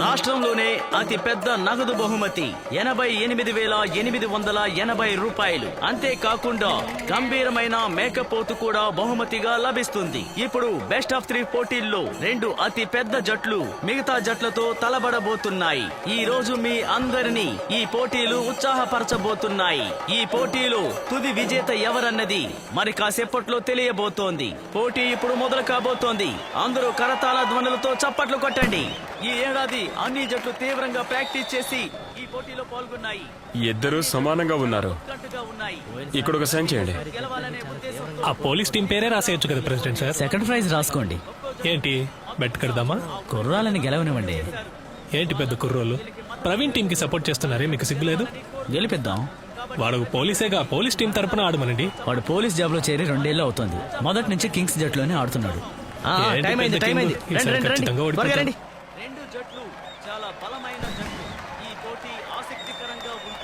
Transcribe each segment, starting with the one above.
రాష్ట్రంలోనే అతి పెద్ద నగదు బహుమతి 88,880 రూపాయలు. అంతేకాకుండా గంభీరమైన మేకపోతు కూడా బహుమతిగా లభిస్తుంది. ఇప్పుడు బెస్ట్ ఆఫ్ 3 పోటీల్లో 2 అతి పెద్ద జట్లు మిగతా జట్లతో తలబడబోతున్నాయి. ఈ రోజు మీ అందరినీ ఈ పోటీలు ఉత్సాహపరచబోతున్నాయి. ఈ పోటీలో తుది విజేత ఎవరన్నది మరి కాసేపట్లో తెలియబోతోంది. పోటీ ఇప్పుడు మొదలు కాబోతోంది. అందరూ కరతాళ ధ్వనులతో చప్పట్లు కొట్టండి. ఈ ఏడాది అన్ని జట్లు తీవ్రంగా ప్రాక్టీస్ చేసి ఈ పోటీలో పాల్గొన్నాయి. ఇద్దరు సమానంగా ఉన్నారు. ఇక్కడ ఒక సైన్ చేయండి. ఆ పోలీస్ టీం పేరే రాసేయచ్చు కదా ప్రెసిడెంట్ సార్. సెకండ్ ప్రైజ్ రాసుకోండి. ఏంటి బెట్ కడదామా? కుర్రాలని గెలవనివ్వండి. ఏంటి పెద్ద కుర్రోళ్ళు ప్రవీణ్ టీం కి సపోర్ట్ చేస్తున్నారే, మీకు సిగ్గులేదు? గెలిపిద్దాం. వాడు పోలీసేగా, పోలీస్ టీం తరపున ఆడమనండి. వాడు పోలీస్ జాబ్ లో చేరి 2 ఏళ్ళు అవుతుంది. మొదటి నుంచి కింగ్స్ జట్లోనే ఆడుతున్నాడు.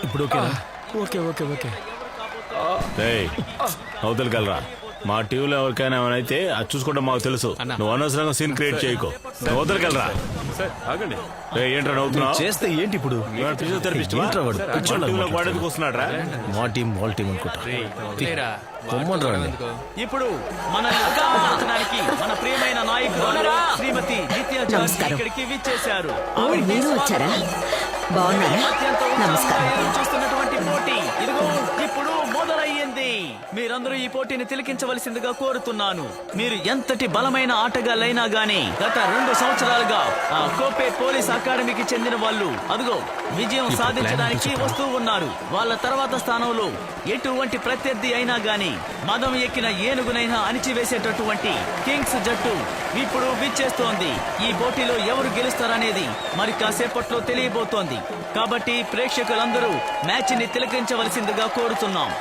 ఇప్పుడు ఓకే. అవతలకెళ్ళరా. మా టీంలో ఎవరికైనా ఏమైనా అది చూసుకోవడం మాకు తెలుసు. నువ్వు అనవసరంగా సీన్ క్రియేట్ చేయకు. అవతలకెళ్ళరా. ఆగండి. ఏంట్రా నవ్వుతున్నావు? చేస్తే ఏంటి ఇప్పుడు? వాడేందుకు వస్తున్నాడు రా? మా టీం వాళ్ళ టీం అనుకుంటా. ఇప్పుడు మన మన ప్రియమైన నాయకురాలు శ్రీమతి నిత్య ఇక్కడికి విచ్చేశారు. మీరు వచ్చారా? బాగున్నారా? నమస్కారం. చూస్తున్నటువంటి పోటీ ఇదిగో ఇప్పుడు మొదలయ్యింది. మీరందరూ ఈ పోటీని తిలకించవలసిందిగా కోరుతున్నాను. మీరు ఎంతటి బలమైన ఆటగాళ్ళైనా గానీ గత 2 సంవత్సరాలుగా ఆ కోపే పోలీస్ అకాడమీకి చెందిన వాళ్ళు అదిగో విజయం సాధించడానికి వస్తూ ఉన్నారు. వాళ్ళ తర్వాత స్థానంలో ఎటువంటి ప్రత్యర్థి అయినా గానీ మదం ఎక్కిన ఏనుగునైనా అణిచివేసేటటువంటి కింగ్స్ జట్టు ఇప్పుడు విచ్చేస్తోంది. ఈ పోటీలో ఎవరు గెలుస్తారనేది మరి కాసేపట్లో తెలియబోతోంది. కాబట్టి ప్రేక్షకులందరూ మ్యాచ్ ని తిలకించవలసిందిగా కోరుతున్నాం.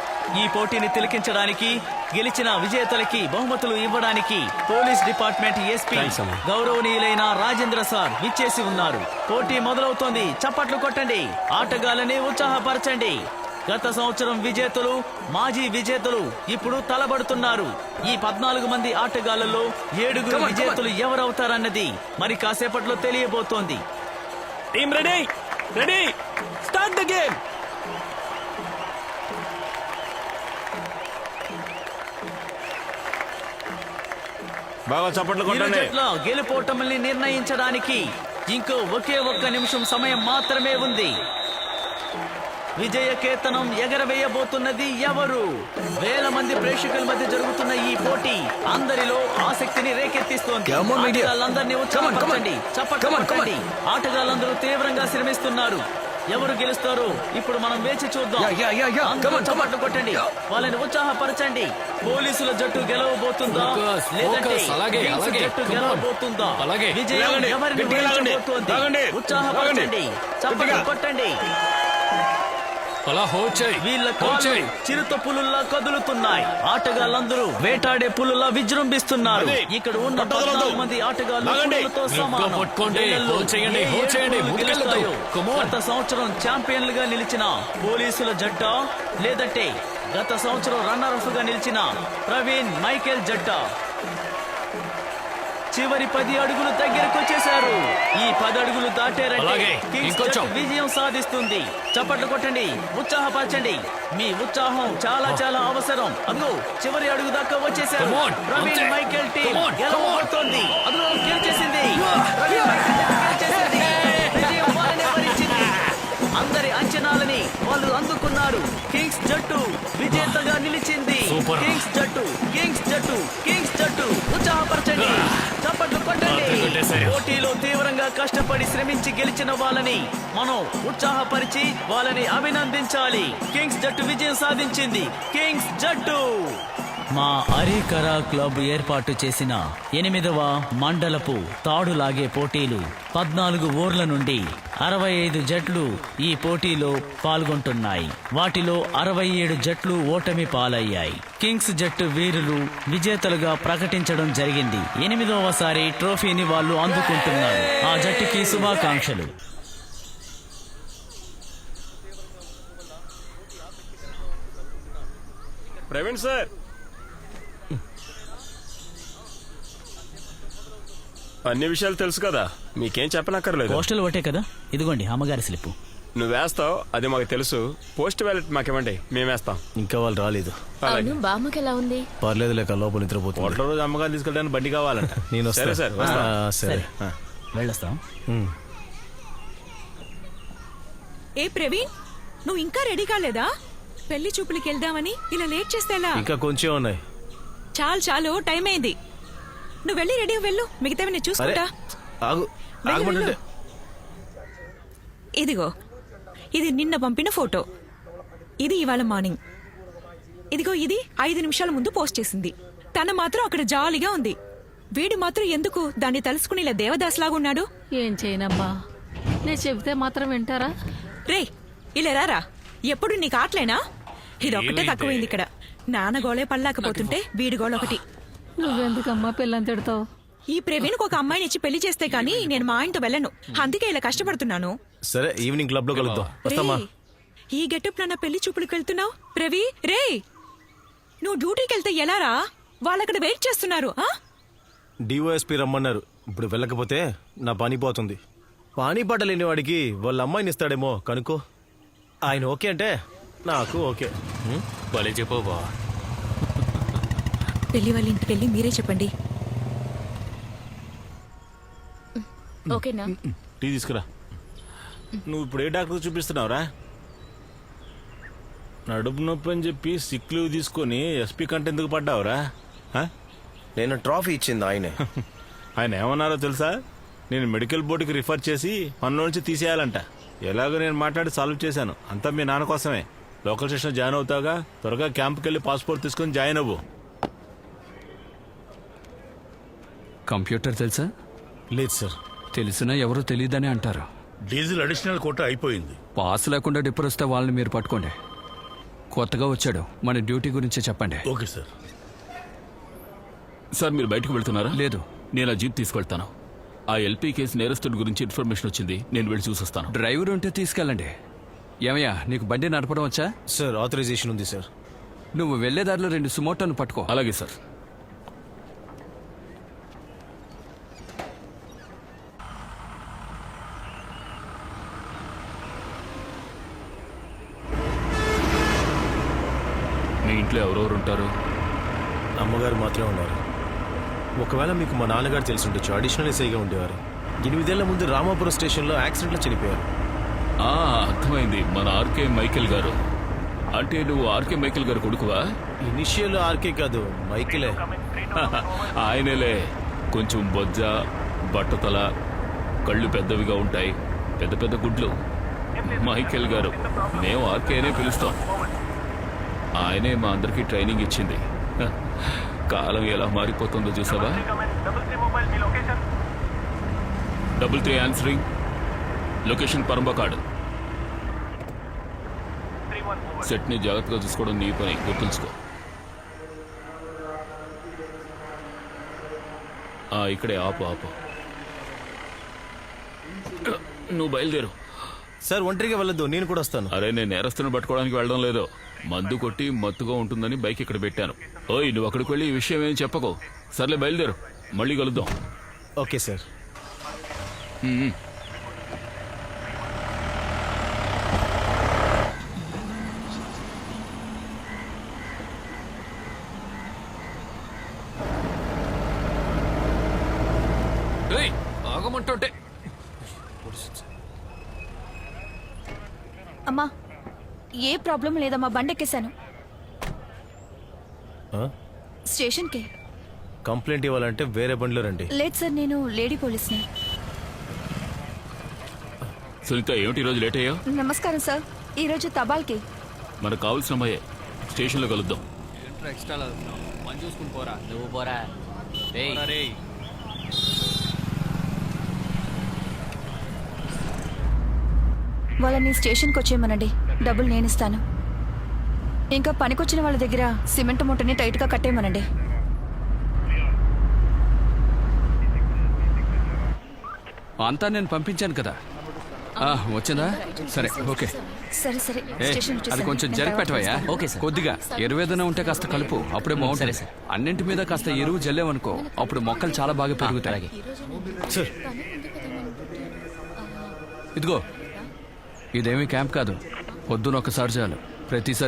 ఈ పోటీని తిలకించడానికి గెలిచిన విజేతలకి బహుమతులు ఇవ్వడానికి పోలీస్ డిపార్ట్మెంట్ ఎస్పీ గౌరవనీయులైన రాజేంద్ర సార్ విచ్చేసి ఉన్నారు. పోటీ మొదలవుతోంది. చప్పట్లు కొట్టండి. ఆటగాళ్ళని ఉత్సాహపరచండి. గత సంవత్సరం విజేతలు, మాజీ విజేతలు ఇప్పుడు తలబడుతున్నారు. ఈ 14 మంది ఆటగాళ్లలో 7 విజేతలు ఎవరవుతారన్నది మరి కాసేపట్లో తెలియబోతోంది. Team ready, ready, start the game. బాగా చప్పట్లు కొట్టండి. గెలుపోటముల్ని నిర్ణయించడానికి ఇంకో ఒకే ఒక్క నిమిషం సమయం మాత్రమే ఉంది. విజయ కేతనం ఎగరవేయబోతున్నది ఎవరు? వేల మంది ప్రేక్షకుల మధ్య జరుగుతున్న ఈ పోటీ అందరిలో ఆసక్తిని రేకెత్తిస్తోంది. ఆటగాళ్ళందరినీ ఉత్సాహపరచండి. చప్పట్లు కొట్టండి. ఆటగాళ్ళందరూ తీవ్రంగా శ్రమిస్తున్నారు. ఎవరు గెలుస్తారు ఇప్పుడు మనం వేచి చూద్దాం. చప్పట్లు కొట్టండి. వాళ్ళని ఉత్సాహపరచండి. పోలీసుల జట్టు గెలవబోతుందా లేదంటే జట్టు గెలవబోతుందా? విజయం ఎవరిని వరించబోతోంది? ఉత్సాహపరచండి. చప్పట్లు కొట్టండి. వీళ్ళ కాళ్ళు చిరుత పులుల్లా కదులుతున్నాయి. ఆటగాళ్ళందరూ వేటాడే పులుల్లా విజృంభిస్తున్నారు. ఇక్కడ ఉన్న 14 మంది ఆటగాళ్ళు గత సంవత్సరం ఛాంపియన్లుగా నిలిచిన పోలీసుల జట్ట లేదంటే గత సంవత్సరం రన్నర్ గా నిలిచిన ప్రవీణ్ మైకేల్ జట్ట చివరి 10 అడుగులు దగ్గరకు వచ్చేశారు. ఈ 10 అడుగులు దాటారంటే విజయం సాధిస్తుంది. చప్పట్లు కొట్టండి. ఉత్సాహపరచండి. మీ ఉత్సాహం చాలా చాలా అవసరం. అదిగో చివరి అడుగు దాకా వచ్చేసారు. ప్రవీణ్ మైకేల్ టీం గెలవబోతోంది. అదిగో గెలిచేసింది. అందరి అంచనాలని వాళ్ళు అందుకున్నారు. కింగ్స్ జట్టు విజేతగా నిలిచింది. కింగ్స్ జట్టు ఉత్సాహపరచండి. చప్పట్లు కొట్టండి. పోటీలో తీవ్రంగా కష్టపడి శ్రమించి గెలిచిన వాళ్ళని మనం ఉత్సాహపరిచి వాళ్ళని అభినందించాలి. కింగ్స్ జట్టు విజయం సాధించింది. కింగ్స్ జట్టు మా అరీకరా క్లబ్ ఏర్పాటు చేసిన 8వ మండలపు తాడులాగే పోటీలు 14 ఊర్ల నుండి 65 జట్లు ఈ పోటీలో పాల్గొంటున్నాయి. వాటిలో 67 జట్లు ఓటమి పాలయ్యాయి. కింగ్స్ జట్టు వీరులు విజేతలుగా ప్రకటించడం జరిగింది. 8వసారి ట్రోఫీని వాళ్ళు అందుకుంటున్నారు. ఆ జట్టుకి శుభాకాంక్షలు. ప్రవీణ్ సార్, అన్ని విషయాలు తెలుసు కదా, మీకేం చెప్పనక్కర్లేదు. పోస్టల్ ఓటే కదా, ఇదిగోండి అమ్మగారి స్లిప్. నువ్వు వేస్తావు, అది మాకు తెలుసు. పోస్ట్ బ్యాలెట్ మాకివ్వండి, మేము వేస్తాం. ఇంకా వాళ్ళు రాలేదు. అవును బామ్మకి ఎలా ఉంది? పర్లేదు లేక లోపల నిద్రపోతుంది. ఒకటో రోజు అమ్మగారు తీసుకెళ్ళడానికి బండి కావాలంట. నేను సరే వస్తా. సార్ వస్తా. సరే. వెళ్ళొస్తాం. ఏ ప్రవీణ్, నువ్వు ఇంకా రెడీ కాలేదా? పెళ్లి చూపులకి వెళ్దామని ఇలా లేట్ చేస్తే ఎలా? ఇంకా కొంచెం ఉన్నాయి. చాలు చాలు, టైం అయింది. నువ్వు వెళ్ళి రెడీ వెళ్ళు, మిగతావి నేను అరే చూసుకుంటా. ఆగు, ఆగమంటుంటే. ఇదిగో, ఇది నిన్న పంపిన ఫోటో, ఇది ఇవాళ మార్నింగ్. ఇదిగో, ఇది 5 నిమిషాల ముందు పోస్ట్ చేసింది. తన మాత్రం అక్కడ జాలీగా ఉంది. వీడు మాత్రం ఎందుకు దాన్ని తలుసుకుని ఇలా దేవదాస్లాగా ఉన్నాడు? ఏం చేయనమ్మా, నేను చెబితే మాత్రం వింటారా? రే, ఇలా రారా. ఎప్పుడు నీకు ఆటలేనా? ఇదొక్కటే తక్కువైంది ఇక్కడ. నాన్న గోళే పడలేకపోతుంటే వీడి గోళ ఒకటి. నువ్వెందుకమ్మా పిల్లని తిడతావు? ఈ ప్రవీణ్కి ఒక అమ్మాయిని ఇచ్చి పెళ్లి చేస్తే గానీ నేను మా ఆయనతో వెళ్ళను. అందుకే ఇలా కష్టపడుతున్నాను. సరే, ఈవినింగ్ క్లబ్ లో కలుద్దాం. వస్తామా? రేయ్, ఈ గెటప్ నా పెళ్లి చూపులకు వెళ్తున్నావు ప్రవీ? రే, నువ్వు డ్యూటీకి వెళ్తే ఎలా రా? వాళ్ళక్కడ వెయిట్ చేస్తున్నారు. డిఓఎస్పీ రమ్మన్నారు. ఇప్పుడు వెళ్ళకపోతే నా పని పోతుంది. పానీ పాట లేని వాడికి వాళ్ళ అమ్మాయిని ఇస్తాడేమో కనుకో. ఆయన ఓకే అంటే నాకు ఓకే. భలే చెప్పవా. పెళ్లి వాళ్ళ ఇంటికి వెళ్ళి మీరే చెప్పండి. ఓకేనా? టీ తీసుకురా. నువ్వు ఇప్పుడు ఏ డాక్టర్ చూపిస్తున్నావురా? నడుపు నొప్పి అని చెప్పి సిక్ లీవ్ తీసుకొని ఎస్పీ కంటే ఎందుకు పడ్డావురా? నేను ట్రాఫీ ఇచ్చింది ఆయనే. ఆయన ఏమన్నారో తెలుసా? నేను మెడికల్ బోర్డుకి రిఫర్ చేసి పనిలో నుంచి తీసేయాలంట. ఎలాగో నేను మాట్లాడి సాల్వ్ చేశాను. అంతా మీ నాన్న కోసమే. లోకల్ స్టేషన్ జాయిన్ అవుతాగా, త్వరగా క్యాంప్కి వెళ్ళి పాస్పోర్ట్ తీసుకొని జాయిన్ అవ్వు. కంప్యూటర్ తెలుసా? లేదు సార్. తెలిసినా ఎవరో తెలియదని అంటారు. డీజిల్ అడిషనల్ కోటా అయిపోయింది. పాస్ లేకుండా డిప్పర్ వస్తే వాళ్ళని మీరు పట్టుకోండి. కొత్తగా వచ్చాడు, మన డ్యూటీ గురించి చెప్పండి. Okay sir. సార్ మీరు బయటకు వెళ్తున్నారా? లేదు, నేను ఆ జీప్ తీసుకెళ్తాను. ఆ ఎల్పీ కేసు నేరస్తుడి గురించి ఇన్ఫర్మేషన్ వచ్చింది, నేను వెళ్ళి చూసొస్తాను. డ్రైవర్ ఉంటే తీసుకెళ్ళండి. ఏమయ్యా, నీకు బండి నడపడం వచ్చా? సార్, ఆథరైజేషన్ ఉంది సార్. నువ్వు వెళ్లే దారిలో 2 సుమోటోను పట్టుకో. అలాగే సార్. మీ ఇంట్లో ఎవరెవరు ఉంటారు? అమ్మగారు మాత్రమే ఉన్నారు. ఒకవేళ మీకు మా నాన్నగారు తెలిసి ఉండొచ్చు. అడిషనల్ ఎస్ఐగా ఉండేవారు. 8 ఏళ్ల ముందు రామాపురం స్టేషన్లో యాక్సిడెంట్లో చనిపోయారు. అర్థమైంది, మన ఆర్కే మైకేల్ గారు. అంటే నువ్వు ఆర్కే మైకేల్ గారు కొడుకువా? ఇనిషియల్ ఆర్కే కాదు, మైకిలే. ఆయనలే. కొంచెం బొజ్జ, బట్టతల, కళ్ళు పెద్దవిగా ఉంటాయి, పెద్ద పెద్ద గుడ్లు. మైకేల్ గారు. మేము ఆర్కేనే పిలుస్తాం. ఆయనే మా అందరికీ ట్రైనింగ్ ఇచ్చింది. కాలం ఎలా మారిపోతుందో చూసావా? 33 ఆన్సరింగ్. లొకేషన్ పరంబకాడు. సెట్ని జాగ్రత్తగా చూసుకోవడం నీ పని, గుర్తుంచుకో. ఇక్కడే ఆపు ఆపు. నువ్వు బయలుదేరు. సార్, ఒంటరిగా వెళ్ళొద్దు, నేను కూడా వస్తాను. అరే, నేను నేరస్తుని పట్టుకోవడానికి వెళ్ళడం లేదు. మందు కొట్టి మత్తుగా ఉంటుందని బైక్ ఇక్కడ పెట్టాను. ఓయ్, నువ్వు అక్కడికి వెళ్ళి ఈ విషయం ఏం చెప్పకో. సర్లే, బయలుదేరు, మళ్ళీ కలుద్దాం. Okay sir. ఆగమంటుంటే అమ్మా, ఏ ప్రాబ్లం లేదమ్మా, బండెక్కేశాను. స్టేషన్కి. కంప్లైంట్ ఇవ్వాలంటే వేరే బండిలో రండి. లేదు సార్, నేను లేడీ పోలీస్ని. సునీత, ఏమిటి ఈరోజు లేట్ అయ్యా? నమస్కారం సార్, ఈరోజు తబాల్కి. మనకు కావాల్సిన అమ్మాయే. స్టేషన్లో కలుద్దాం. నువ్వు పోరా. వాళ్ళని స్టేషన్కి వచ్చేయమనండి, డబ్బులు నేను ఇస్తాను. ఇంకా పనికొచ్చిన వాళ్ళ దగ్గర సిమెంట్ మూటని టైట్గా కట్టేయమనండి. అంతా నేను పంపించాను కదా. వచ్చిందా సరే ఓకే సరే సరే ఏ, స్టేషన్ అది వచ్చేసాను. కొంచెం నేను జరిగి తర్వాత పెట్టవయ్యా వస్తాను. Okay sir. కొద్దిగా ఎరువేదన ఉంటే కాస్త కలుపు అప్పుడే బాగుంటుంది అన్నింటి మీద కాస్త ఎరువు జల్లేవనుకో అప్పుడు మొక్కలు చాలా బాగా పెరుగుతాయి సార్ ఇదిగో ఇదేమీ క్యాంప్ కాదు పొద్దున ఒకసారి చాలు ప్రతిసారి